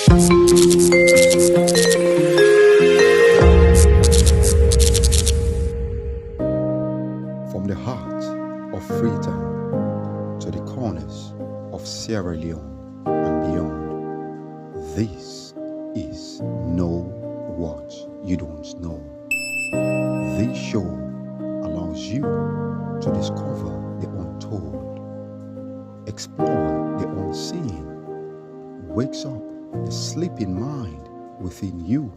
From the heart of Freetown to the corners of Sierra Leone and beyond, this is Know What You Don't Know. This show allows you to discover the untold, explore the unseen, wakes up the sleeping mind within you,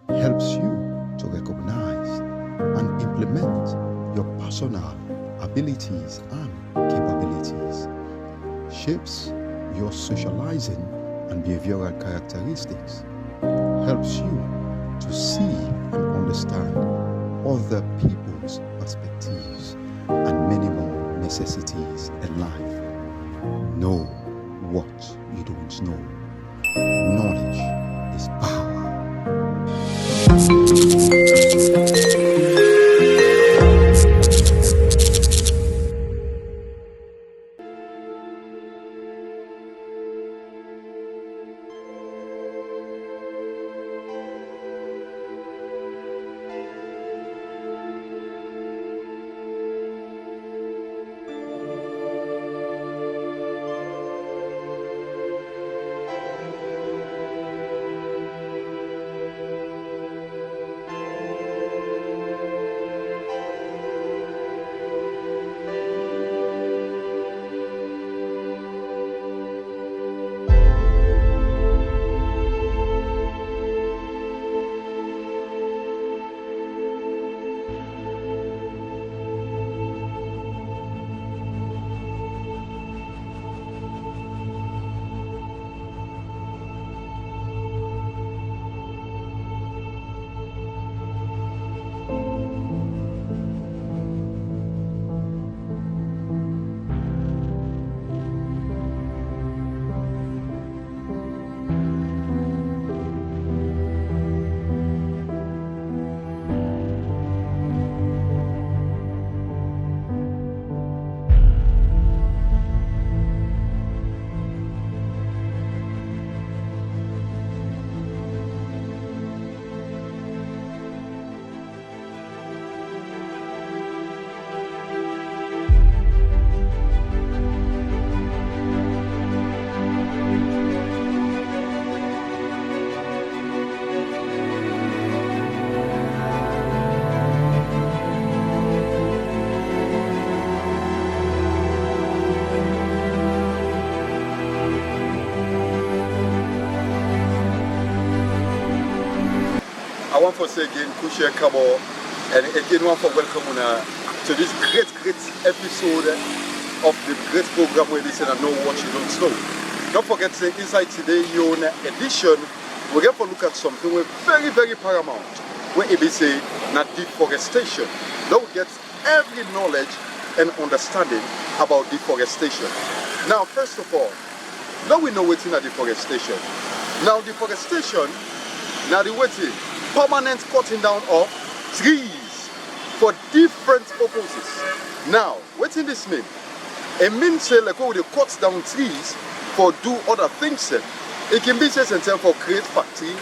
helps you to recognize and implement your personal abilities and capabilities, shapes your socializing and behavioral characteristics, helps you to see and understand other people's perspectives and many more necessities in life. Know what you don't know. Knowledge is power. I want to say again, Kushe Kabo, and again want to welcome you to this great episode of the great program where they say Know What You Don't Know. Don't forget to say inside today your edition, we're going to look at something very paramount, where it be say not deforestation. Now we get every knowledge and understanding about deforestation. Now first of all, now we know what's in a deforestation. Now deforestation, now the waiting. Permanent cutting down of trees for different purposes. Now, what does this mean? It means say like when they cut down trees for do other things. It can be said for create factory,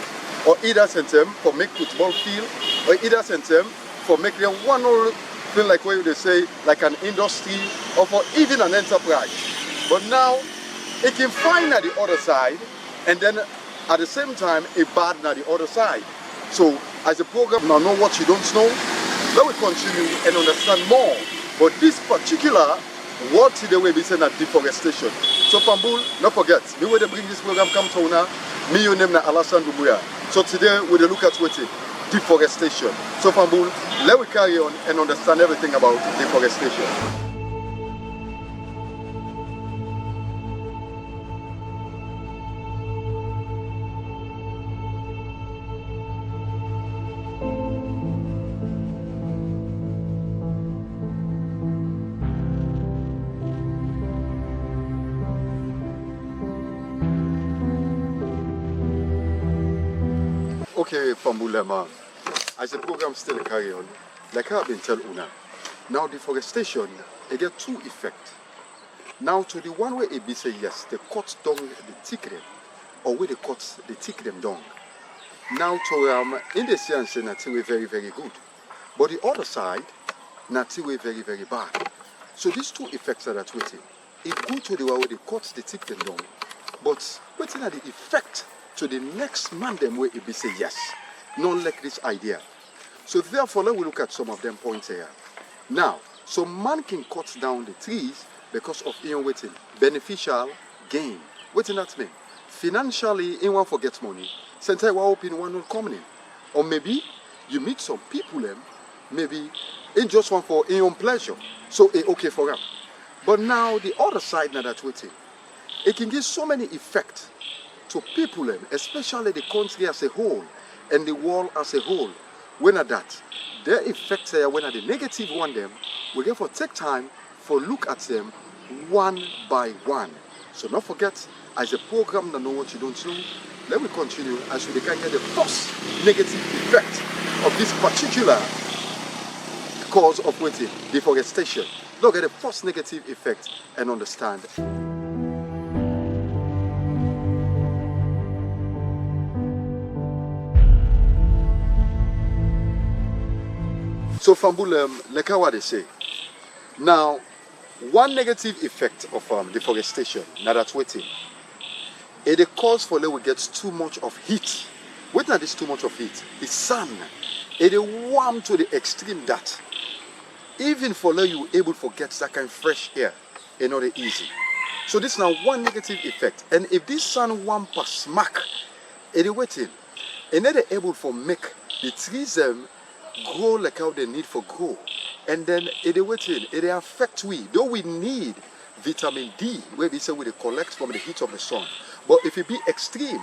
or either for make football field, or either for make them one or thing like where they say like an industry or for even an enterprise. But now it can find at the other side, and then at the same time a bad at the other side. So, as a program, now Know What You Don't Know, let we continue and understand more. But this particular, what today we be saying at deforestation. So, Pambul, don't forget, me when they bring this program come to now, me your name na Alassane Doumbouya. So today we look at what it deforestation. So, Pambul, let we carry on and understand everything about deforestation. Okay, Pambulema, as the program still carry on, like I've been telling Una, now deforestation, it get two effects. Now to the one way it be say yes, they cut down the thickness or where they cut, they take them down. Now to in the sense that we're very, very good. But the other side, not we're very, very bad. So these two effects are that waiting. It good to the way they cut, they take them down. But waiting at the effect to the next man them where it be say yes. Not like this idea. So therefore, let we look at some of them points here. Now, so man can cut down the trees because of waiting beneficial gain. What does that mean? Financially, anyone forgets money. Sometimes we open one not coming in. Or maybe you meet some people them, maybe it just one for your own pleasure. So it's okay for them. But now the other side now that's waiting. It can give so many effects to people them, especially the country as a whole and the world as a whole. When at that, their effects are when at the negative one them, we therefore take time for look at them one by one. So don't forget, as a program that know what you don't know, let me continue as we can get the first negative effect of this particular cause of waiting, deforestation. Look at the first negative effect and understand. So Fambulem, like how they say. Now, one negative effect of deforestation, now that's waiting. It cause for we get too much of heat. What not is too much of heat? It's sun. It warm to the extreme that even for you able to get that kind of fresh air, it's not easy. So this is now one negative effect. And if this sun warm per smack, it waiting, and then they're able to make the trees grow like how they need for grow. And then it waiting, it affect we. Though we need vitamin D, where we say we collect from the heat of the sun. But if it be extreme,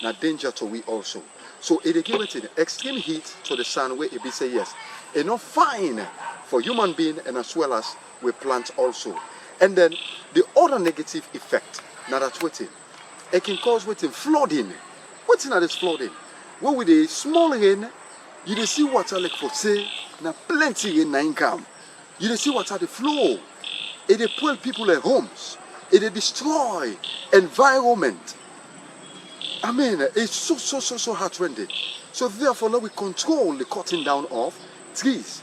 now danger to we also. So it give it extreme heat to the sun where it be say yes. It's not fine for human being and as well as we plant also. And then the other negative effect, now that's waiting, it can cause waiting flooding. What's in this flooding? Well, with a small rain, you dey see water like for say, now plenty in income. You dey see water the flow. It dey pull people at homes. It dey destroy environment. I mean, it's so heart-rending. So therefore, let we control the cutting down of trees.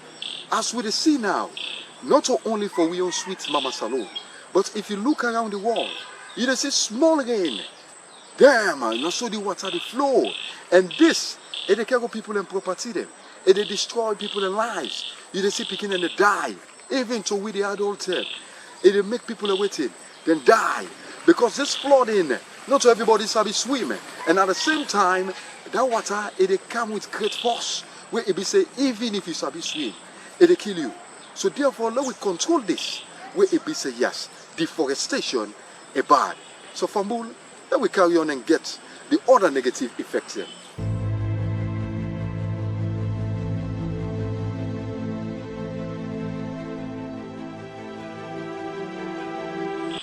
As we see now, not only for we own sweet Mama Salon, but if you look around the world, you dey see small rain. Damn, you saw the water the flow. And this, it dey carry people and property them. It dey destroy people and lives. You dey see people and they die. Even to we the adult term. It dey make people waiting, then die. Because this flooding, not everybody sabi swim. And at the same time, that water, it dey come with great force. Where it be say, even if you sabi swim, it dey kill you. So therefore, let we control this. Where it be say, yes, deforestation is bad. So Fambul, let we carry on and get the other negative effects here.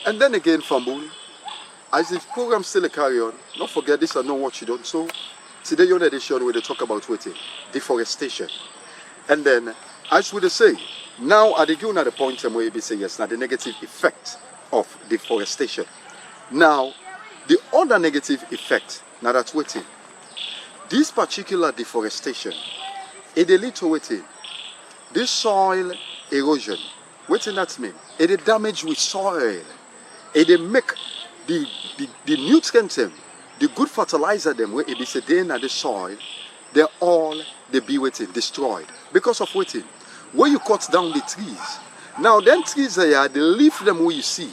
And then again, Fambul, as this program still carry on, don't forget this and know what you don't know. Today on edition where they talk about waiting, deforestation. And then, as we say, now at the point where we say yes, now the negative effect of deforestation. Now, the other negative effect, now that's waiting. This particular deforestation, it leads to waiting. This soil erosion, waiting that mean? It damage with soil. It make the nutrients, the good fertilizer them where it is in the soil, they be waiting, destroyed. Because of waiting. When you cut down the trees, now them trees there, they leave them where you see.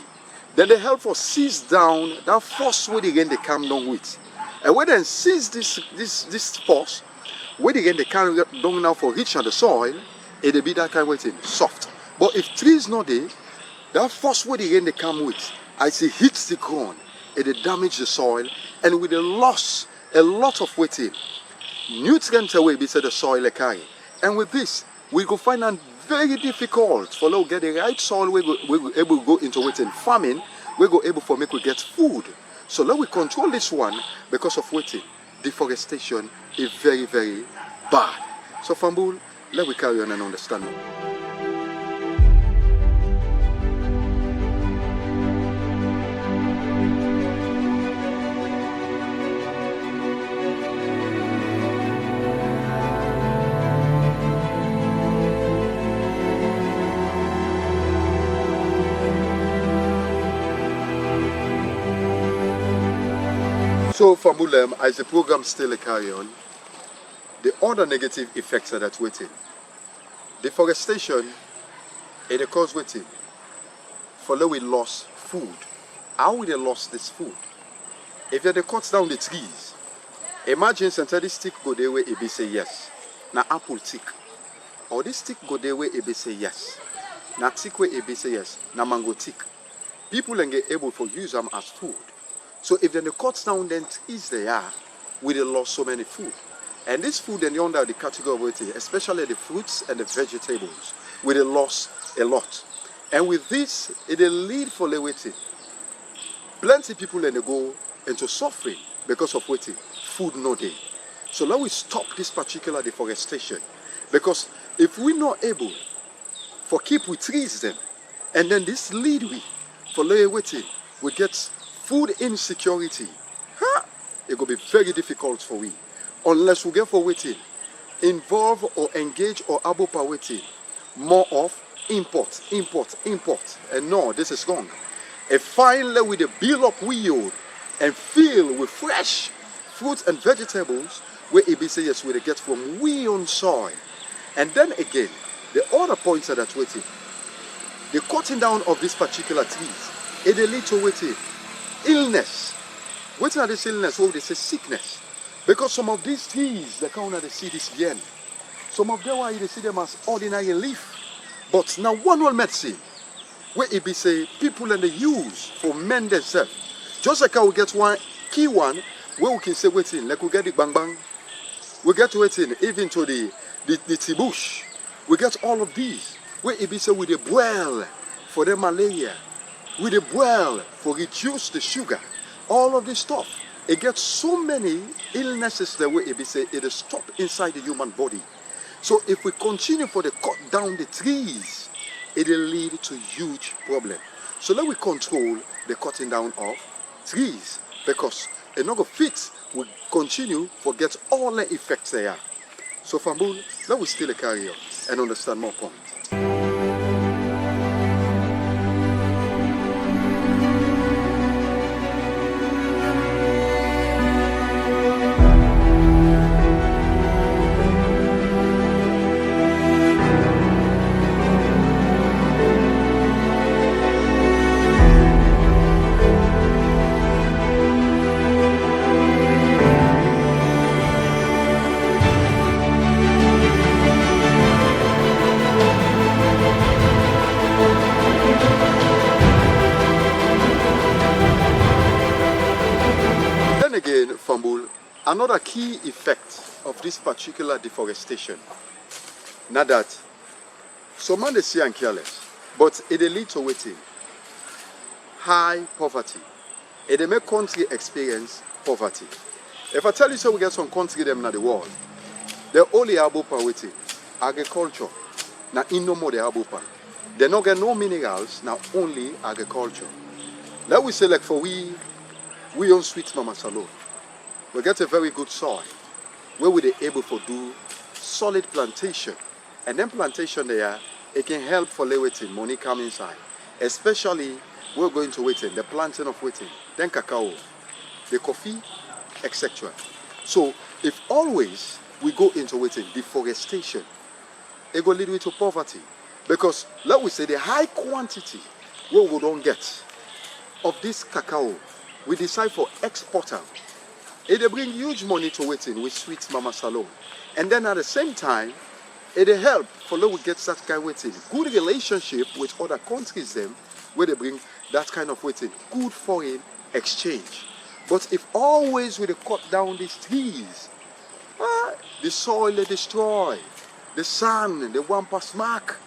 Then they help us seize down that force where they come down with. And when they seize this force, where they come down now for reach on the soil, it'll be that kind of waiting, soft. But if trees not there, that force where they come with, as it hits the ground, it damage the soil, and with the loss, a lot of waiting, nutrients away beside the soil carry. And with this, we go find it very difficult for us to get the right soil. We go able to go into waiting farming. We go able for make we get food. So let we control this one because of waiting. Deforestation is very, very bad. So Fambul, let we carry on and understand. So for Mulem, as the program still carry on, the other negative effects are that waiting. Deforestation, it cause waiting. Follow we lost food. How will they lost this food? If they cut down the trees, imagine synthetic stick go there where it be say yes. Now apple tick. Or this stick go there where it be say yes. Now tick where it be say yes. Now mango tick. People then get able to use them as food. So if they cut down then trees they are, we they lost so many food. And this food then under the category of waiting, especially the fruits and the vegetables, we they lost a lot. And with this, it will lead for the waiting. Plenty people then they go into suffering because of waiting. Food no day. So let we stop this particular deforestation. Because if we're not able for keep we trees them, and then this lead we for lay waiting, we get food insecurity. It will be very difficult for we. Unless we get for waiting, involve or engage or able for waiting, more of import. And no, this is wrong. A finally with a build up we yield and fill with fresh fruits and vegetables where it be say yes we get from we own soil. And then again, the other points are that waiting. The cutting down of these particular trees, it will lead to waiting. Illness. Waiting at this illness, well, they say sickness. Because some of these trees, they can't they see this yen. Some of them why they see them as ordinary leaf. But now one will medicine, where it be say people and they use for men themselves. Just like how we get one key one, where we can say waiting, like we get the bang bang. We get waiting even to the tibush. We get all of these. Where it be say with the boil for the malaria. With the boil for reduce the sugar. All of this stuff. It gets so many illnesses the way it be say it is stop inside the human body. So if we continue for the cut down the trees, it will lead to huge problem. So let we control the cutting down of trees because it not go fit will continue forget all the effects there are. So Fambul, let we still carry on and understand more points. Again, Fambul, another key effect of this particular deforestation, now that some man they see and careless, but it leads to waiting, high poverty. It make country experience poverty. If I tell you so, we get some country them in the world, they only able for waiting, agriculture. Now in no more they able for. They not get no minerals, now only agriculture. Let we say like for we own sweet mama salon. We get a very good soil where we are able to do solid plantation. And then plantation there, it can help for waiting, money come inside. Especially we're going to waiting, the planting of waiting, then cacao, the coffee, etc. So if always we go into waiting, deforestation, it will lead to poverty. Because let we say the high quantity what we don't get of this cacao, we decide for exporter. It bring huge money to waiting with sweet mama salon. And then at the same time, it help for we get that kind of waiting. Good relationship with other countries them where they bring that kind of waiting. Good foreign exchange. But if always we cut down these trees, the soil they destroy, the sun, the wampas mark,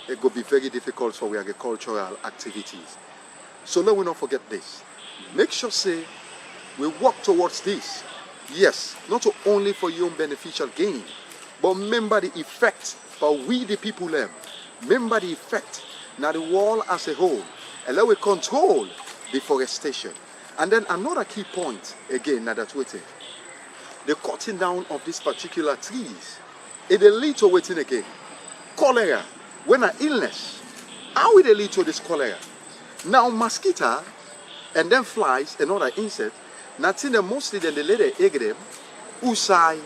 it will be very difficult for our agricultural activities. So let we not forget this. Make sure say we work towards this. Yes, not only for your own beneficial gain, but remember the effect for we the people them. Remember the effect now the world as a whole. And let we control deforestation. And then another key point again now that's waiting. The cutting down of these particular trees. It will lead to waiting again. Cholera. When an illness. How will it lead to this cholera? Now mosquito and then flies and other insects, Nothing mostly then the lady egg them who sign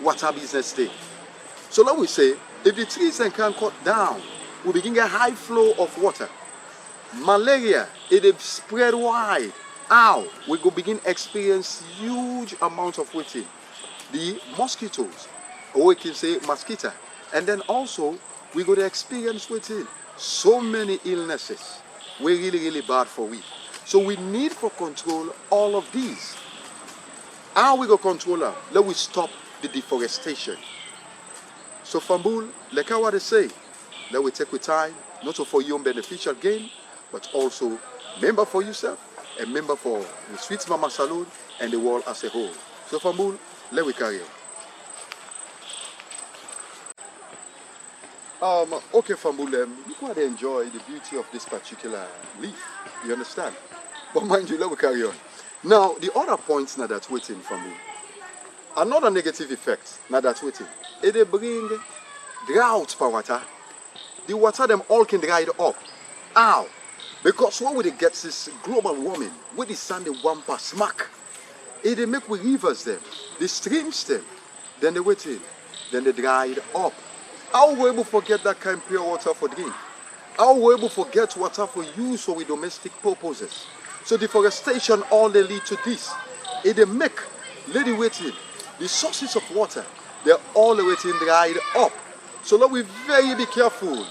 water business day. So let we say if the trees then can cut down, we begin a high flow of water. Malaria, it spread wide. How? We go begin experience huge amount of waiting. The mosquitoes, or we can say mosquito. And then also, we go to experience waiting so many illnesses. We're really bad for we. So we need for control all of these. How we go control them? Let we stop the deforestation. So Fambul, like what they say, let we take with time, not only for your own beneficial gain, but also member for yourself and member for the Sweet Mama Salon and the world as a whole. So Fambul, let we carry on. Okay Fambul, you quite enjoy the beauty of this particular leaf, you understand? But mind you, let me carry on. Now, the other points now that's waiting Fambul. Another negative effect now that's waiting. It bring drought for water. The water them all can dry it up. How? Because what would it get this global warming with the sun the wampa smack? It make we rivers them, the streams them, then they waiting, then they dry it up. How we able forget that kind of pure water for drink? How we able forget water for use for domestic purposes? So deforestation all they lead to this. It make lady waiting, the sources of water, they're all the waiting dried up. So let we very be careful.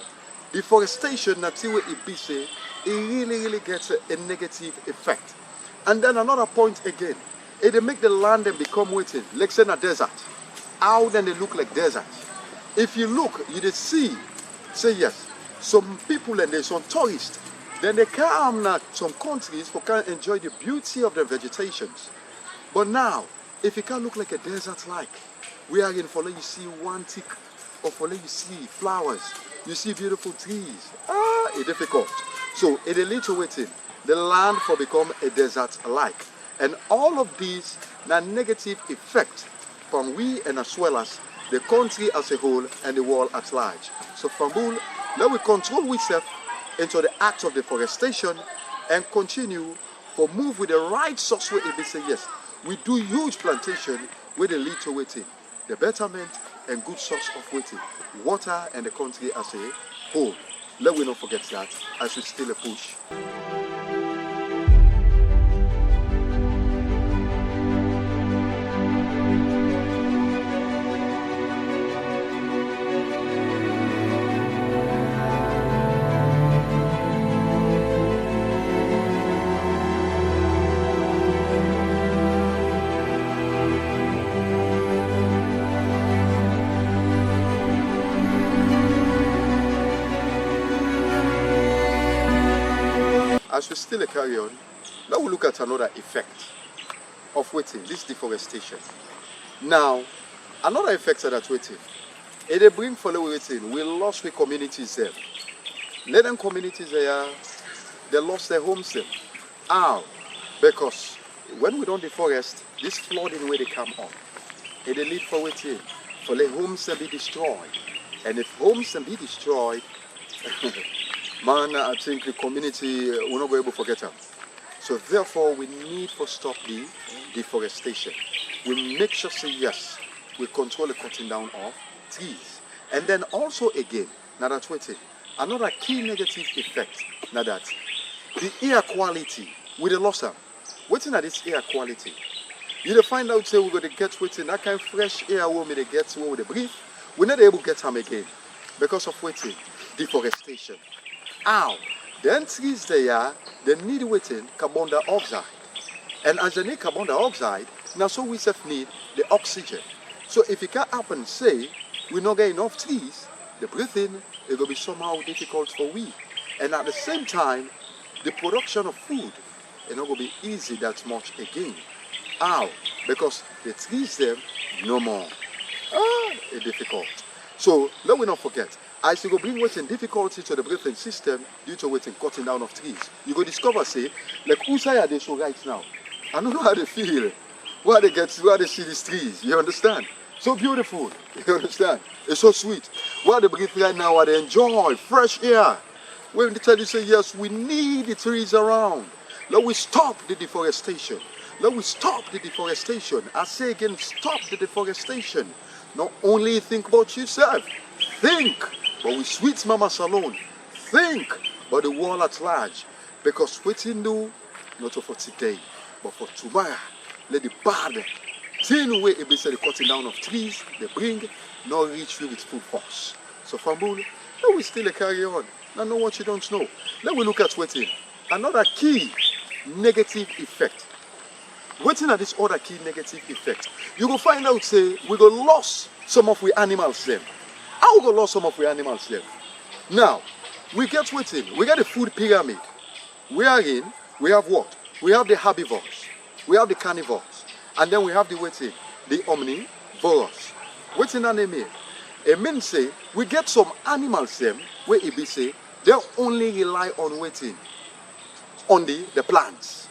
Deforestation, that's what it be say, it really gets a negative effect. And then another point again, it make the land then become waiting, like say a desert. How then they look like desert? If you look, you just see, say yes, some people and there's some tourists, then they come now some countries for can enjoy the beauty of the vegetations. But now, if it can look like a desert like, we are in for you see one tick, or for you see flowers, you see beautiful trees. It's difficult. So it a little waiting, the land for become a desert like. And all of these now negative effect from we and as well as the country as a whole and the world at large. So Fambul, let we control ourselves into the act of deforestation and continue for move with the right source where it say yes. We do huge plantation with a little waiting, the betterment and good source of waiting, water and the country as a whole. Let we not forget that as we still a push. As we still carry on, now we look at another effect of waiting, this deforestation. Now, another effect of that waiting, it bring for the waiting, we lost the communities there. Let them communities there, they lost their homes there. How? Because when we don't deforest, this flooding where they come up, it lead for waiting, for the homes to be destroyed. And if homes can be destroyed, man, I think the community will not be able to forget them. So therefore, we need to stop the deforestation. We make sure say yes, we control the cutting down of trees. And then also again, now that's waiting, another key negative effect, now that the air quality with the loss of waiting at this air quality. You find out say we're going to get waiting that kind of fresh air where we get where we breathe. We're not able to get them again because of waiting, deforestation. How? Then trees there, they need waiting carbon dioxide. And as they need carbon dioxide, now so we self need the oxygen. So if it can happen, say, we not get enough trees, the breathing, it will be somehow difficult for we. And at the same time, the production of food, it not going to be easy that much again. How? Because the trees them, no more. It's difficult. So let we not forget, as you go bring waiting difficulty to the breathing system due to waiting cutting down of trees, you go discover say, like whose eye are they so right now? I don't know how they feel, where they see these trees, you understand? So beautiful, you understand? It's so sweet. Where they breathe right now, where they enjoy fresh air. When they tell you say yes, we need the trees around. Let we stop the deforestation. Let we stop the deforestation. I say again, stop the deforestation. Not only think about yourself, think, but we sweet mama salon. Think, but the world at large. Because what you do, not for today, but for tomorrow. Let the bad thing way it be said the cutting down of trees, they bring, not reach you with full force. So Fambul, let we still carry on. Now know what you don't know. Let we look at waiting. Another key negative effect. Waiting at this other key negative effect. You will find out say we go lost some of we animals them. How we go lost some of we animals them? Now, we get waiting. We get the food pyramid. Wherein we have what? We have the herbivores, we have the carnivores, and then we have the waiting, the omnivorous. Waiting and mean? It means say we get some animals them where it be say they only rely on waiting on the plants.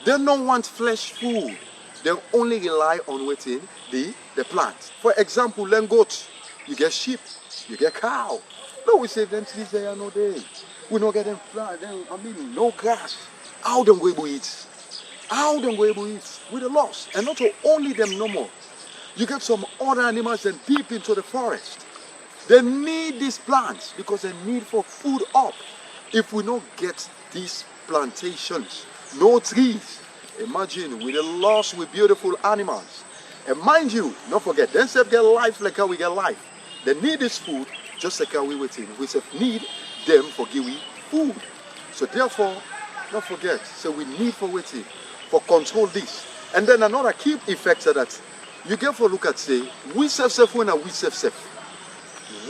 They don't want flesh food. They only rely on waiting the plants. For example, then goat, you get sheep, you get cow. No, we say them trees they are no day. We don't get them plant. No grass. How them go able to eat? How them go able to eat? With the loss. And not only them no more. You get some other animals that deep into the forest. They need these plants because they need for food up. If we don't get these plantations, no trees, imagine with the loss with beautiful animals. And mind you, don't forget, they self get life like how we get life. They need this food just like how we waiting. We self need them for giving food. So therefore, don't forget, so we need for waiting, for control this. And then another key effect of that, you get for look at say, we self when we self.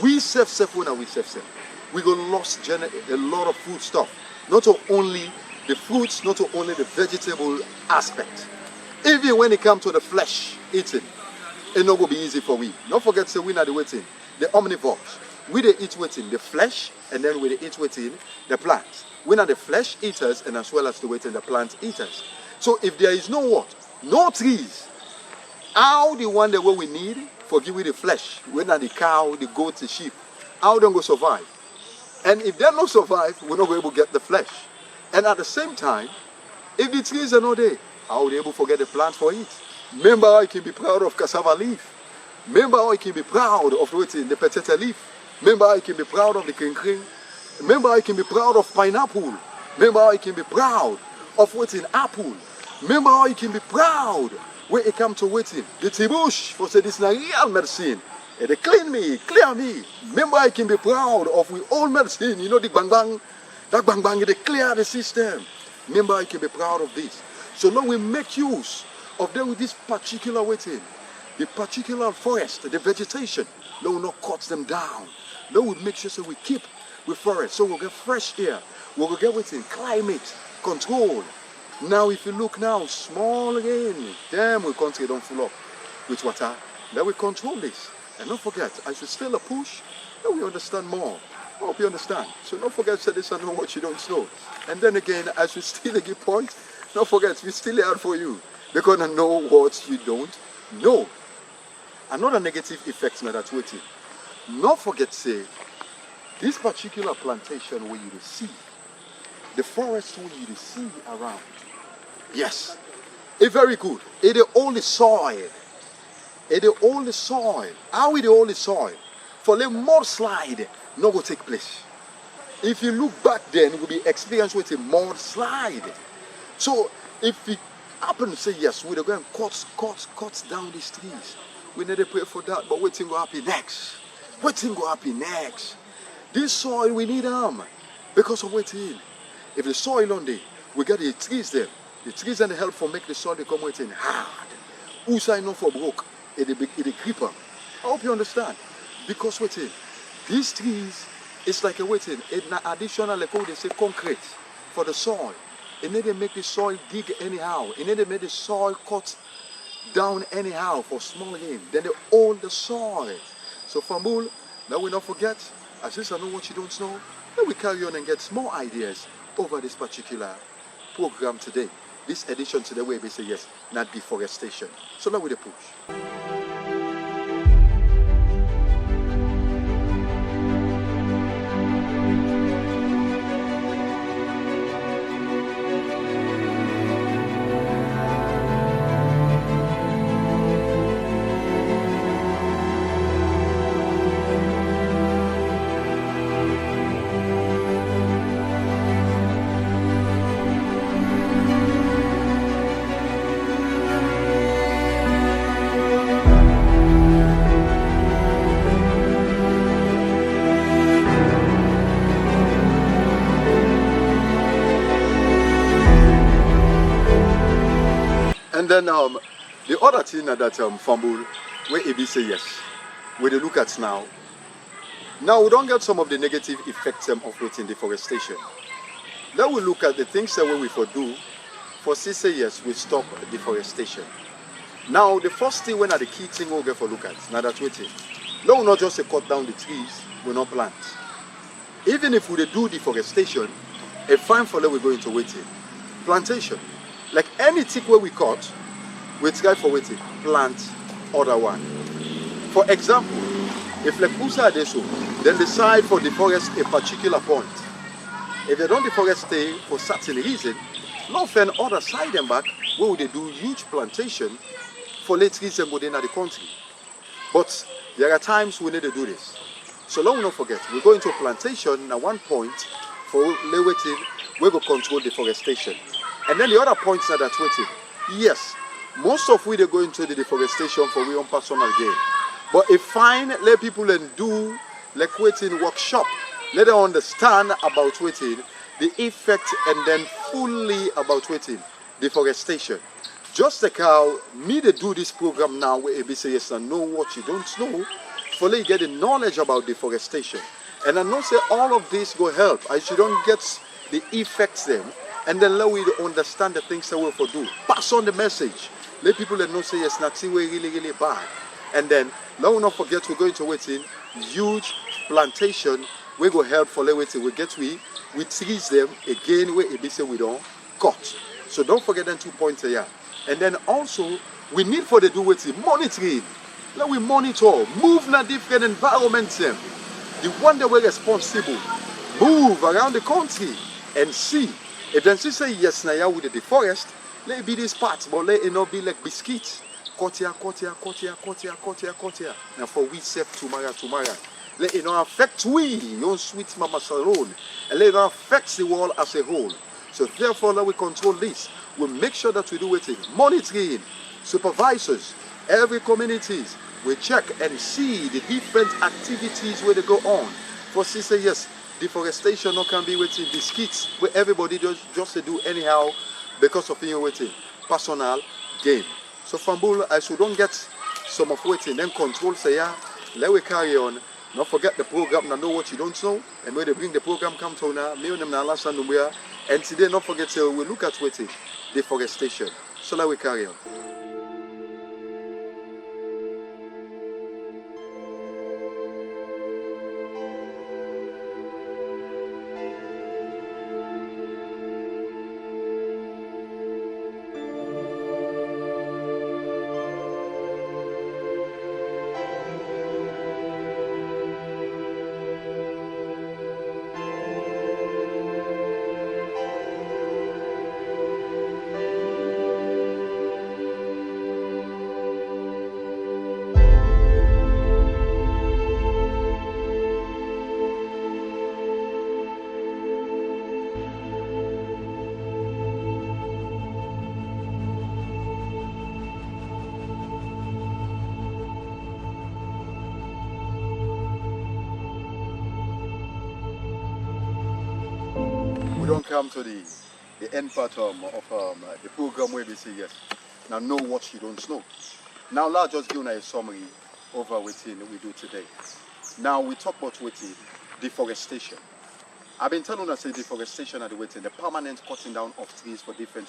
We self when we self. We go lost a lot of food stuff. Not only the fruits, not only the vegetable aspect. Even when it comes to the flesh eating, it not gonna be easy for we. Don't forget say we not the waiting, the omnivores. We they eat waiting the flesh, and then we they eat waiting the plants. We are the flesh eaters and as well as the waiting the plant eaters. So if there is no what? No trees, how the one that what we need for giving the flesh, when are the cow, the goat, the sheep, how they go survive? And if they don't survive, we're not able to get the flesh. And at the same time, if the trees are not there, how are they able to forget the plant for it? Remember how you can be proud of cassava leaf. Remember how you can be proud of waiting the potato leaf. Remember how you can be proud of the crinkling. Remember how you can be proud of pineapple. Remember how you can be proud of waiting apple. Remember how you can be proud when it comes to waiting the tibush for say this is real medicine. They clean me, clear me. Remember I can be proud of we all medicine. You know the bang bang, that bang bang, they clear the system. Remember I can be proud of this. So now we make use of them with this particular waiting, the particular forest, the vegetation. Now we not cut them down. Now we make sure so we keep with forest, so we'll get fresh air. We'll get waiting, climate control. Now if you look now, small rain, damn we country don't full up with water. Then we control this. And don't forget, as we still a push, then we understand more. I hope you understand. So don't forget to this and know what you don't know. And then again, as we still a good point, don't forget, we still here for you. Because I know what you don't know. Another negative effect now that's waiting. Don't forget say, this particular plantation where you see, the forest where you see around, yes, it's very good. It's the only soil. It's the only soil. How is the only soil? For the mudslide not go take place. If you look back then, it will be experienced with a mudslide. So if it happen to say yes, we're going to cut down these trees. We need to pray for that, but what thing will happen next? What thing will happen next? This soil we need them because of waiting. If the soil on there, we get the trees there. The trees and the help for make the soil they come waiting hard. Who sign not for broke? It's a creeper. I hope you understand. Because waiting, these trees it's like a waiting. It's an additional like how they say concrete for the soil. It need to make the soil dig anyhow. It need to make the soil cut down anyhow for small game. Then they hold the soil. So Fambul, now we not forget, as this I know what you don't know, then we carry on and get more ideas over this particular program today. This edition today where we say yes, not deforestation. So now with the push. And then the other thing that fumble, where AB say yes, where they look at now. Now we don't get some of the negative effects of within deforestation. Then we look at the things that we for do. For say yes, we stop deforestation. Now the first thing when are the key thing we'll get for look at, now that's waiting. No, not just to cut down the trees, we not plant. Even if we do deforestation, a fine for that we go into waiting. Plantation. Like any tick where we cut, we try for waiting. Plant other one. For example, if like Usa so, then decide for deforest a particular point. If they don't deforest for certain reason, no offend other side and back where would they do huge plantation for late reason within the country. But there are times we need to do this. So long not forget, we go into plantation at one point for waiting, we go control deforestation. And then the other points are that waiting. Yes, most of we they go into the deforestation for we own personal gain. But if fine, let people and do like waiting workshop, let them understand about waiting, the effect and then fully about waiting, deforestation. Just like how me they do this program now where AB say yes and know what you don't know, for you get the knowledge about deforestation. And I know say all of this will help. I should don't get the effects then, and then let we understand the things that we for do. Pass on the message. Let people that know say yes, nothing way really bad. And then let we not forget we're going to waiting huge plantation. We go help for waiting. We get we trees them again where AB say we don't cut. So don't forget them 2 points here. And then also we need for the do waiting monitoring. Let we monitor, move in a different environment them. The one that we're responsible, move around the country and see. If then she say yes now with the forest, let it be this part, but let it not be like biscuits. Cut here. Now for we save tomorrow. Let it not affect we, your sweet mama alone, and let it not affect the world as a whole. So therefore, let we control this. We make sure that we do it in monitoring, supervisors, every communities. We check and see the different activities where they go on. For sister, yes, deforestation not can be waiting biscuits where everybody does just to do anyhow because of you waiting personal gain. So Fambul, I should don't get some of waiting, then control say yeah, let we carry on. Not forget the program and know what you don't know. And when they bring the program come to now, me and them now last and today not forget to we look at waiting deforestation. So let we carry on. Don't come to the end part of the program where we say yes. Now know what you don't know. Now let's just give you a summary of what we do today. Now we talk about deforestation. I've been telling us deforestation at the permanent cutting down of trees for different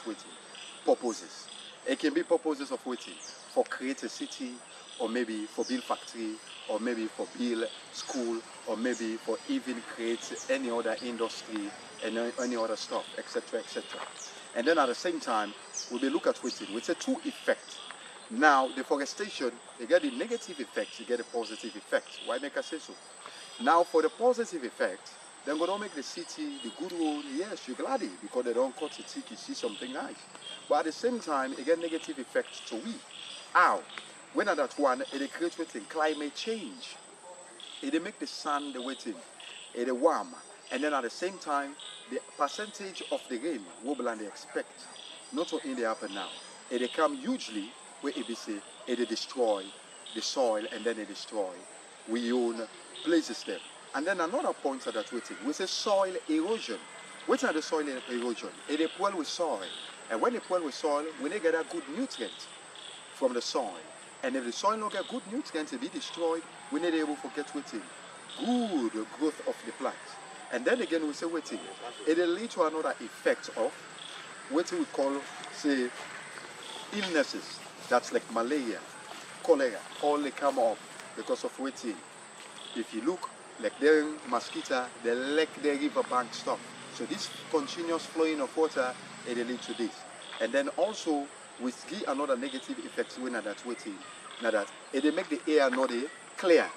purposes. It can be purposes of for create a city, or maybe for build factory, or maybe for build school, or maybe for even create any other industry and any other stuff, etc., etc. And then at the same time, we will look at with a two effect. Now, deforestation, you get the negative effect, you get a positive effect. Why make I say so? Now, for the positive effect, then we don't make the city, the good road, yes, you're glad it, because they don't cut it, you see something nice. But at the same time, you get negative effect to we. How? When at that one, it creates climate change. It make the sun the waiting, it warm. And then at the same time, the percentage of the rain will they expect not only happen now. It come hugely where it destroy the soil and then it destroy we own places there. And then another point that we say soil erosion. What are the soil erosion? It well with soil. And when they put with soil, we need get a good nutrient from the soil. And if the soil not get good nutrients, if it destroyed, we need able to get waiting good growth of the plant. And then again we say waiting, it will lead to another effect of what we call, say, illnesses. That's like malaria, cholera, all they come up because of waiting. If you look, like the mosquito, they like the riverbank stuff. So this continuous flowing of water, it will lead to this. And then also, we see another negative effect when that's waiting. Now that it will make the air not clear.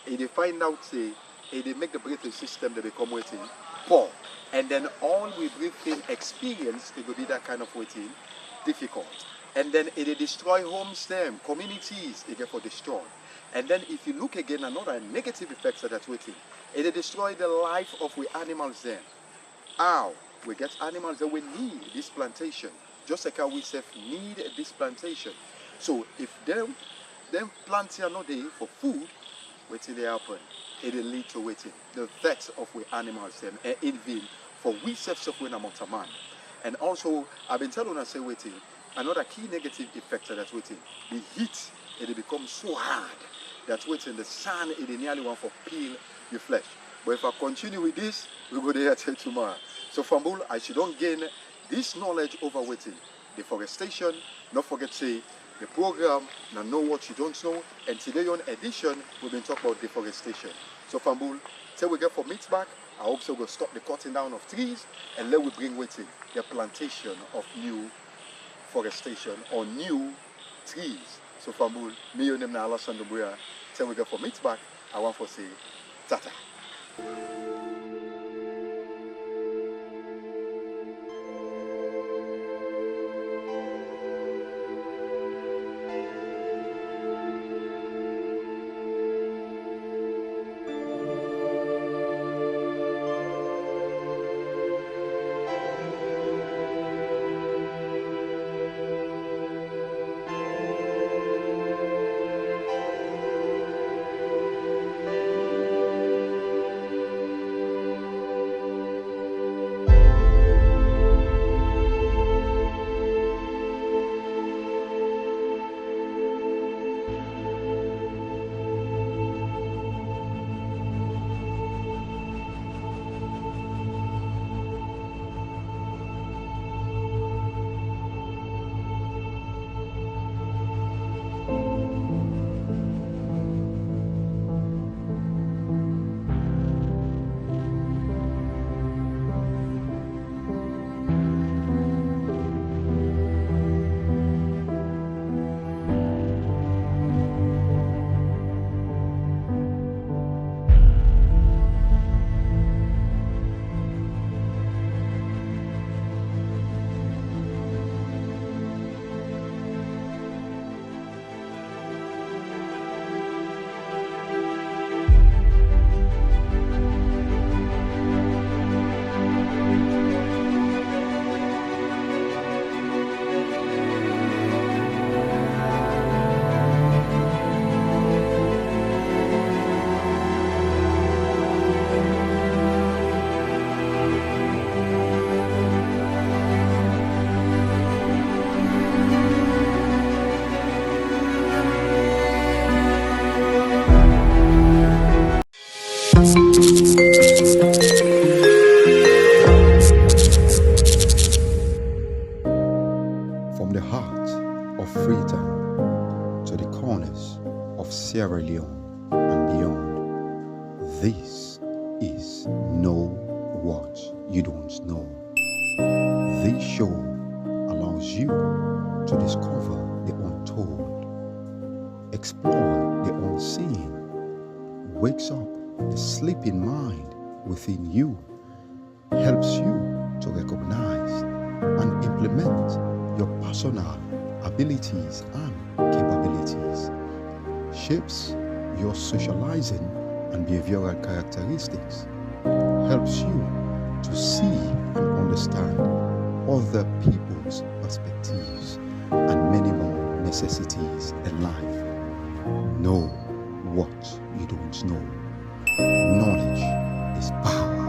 It will find out, say, it will make the breathing system that become waiting poor. And then all we breathe in experience, it will be that kind of waiting difficult. And then it will destroy homes, them, communities, it will destroy. And then if you look again, another negative effects of that waiting, it will destroy the life of we animals then. How? We get animals that we need this plantation. Just like how we say need this plantation. So if them planting are not there for food, waiting they happen. It will lead to waiting. The death of we animals them and even for we self-suffering amongst a man. And also I've been telling us say waiting, another key negative effect of that waiting, the heat, it will become so hard that waiting the sun it nearly want for peel your flesh. But if I continue with this, we'll go there till tomorrow. So from Bull, I should don't gain this knowledge over waiting. Deforestation, not forget say the program, now know what you don't know. And today on edition, we've been talking about deforestation. So from Bull, till we get for meat back, I hope so we'll stop the cutting down of trees and let we bring waiting the plantation of new forestation or new trees. So from Bull, me and them now Alassane Buya, till we get for meat back, I want to say tata. From the heart of Freetown to the corners of Sierra Leone and beyond, this is Know What You Don't Know. This show allows you to discover the untold, explore the unseen, wakes up the sleeping mind within you, helps you to recognize and implement your personal abilities and capabilities, shapes your socializing and behavioral characteristics, helps you to see and understand other people's perspectives and many more necessities in life. Know what you don't know. Knowledge is power.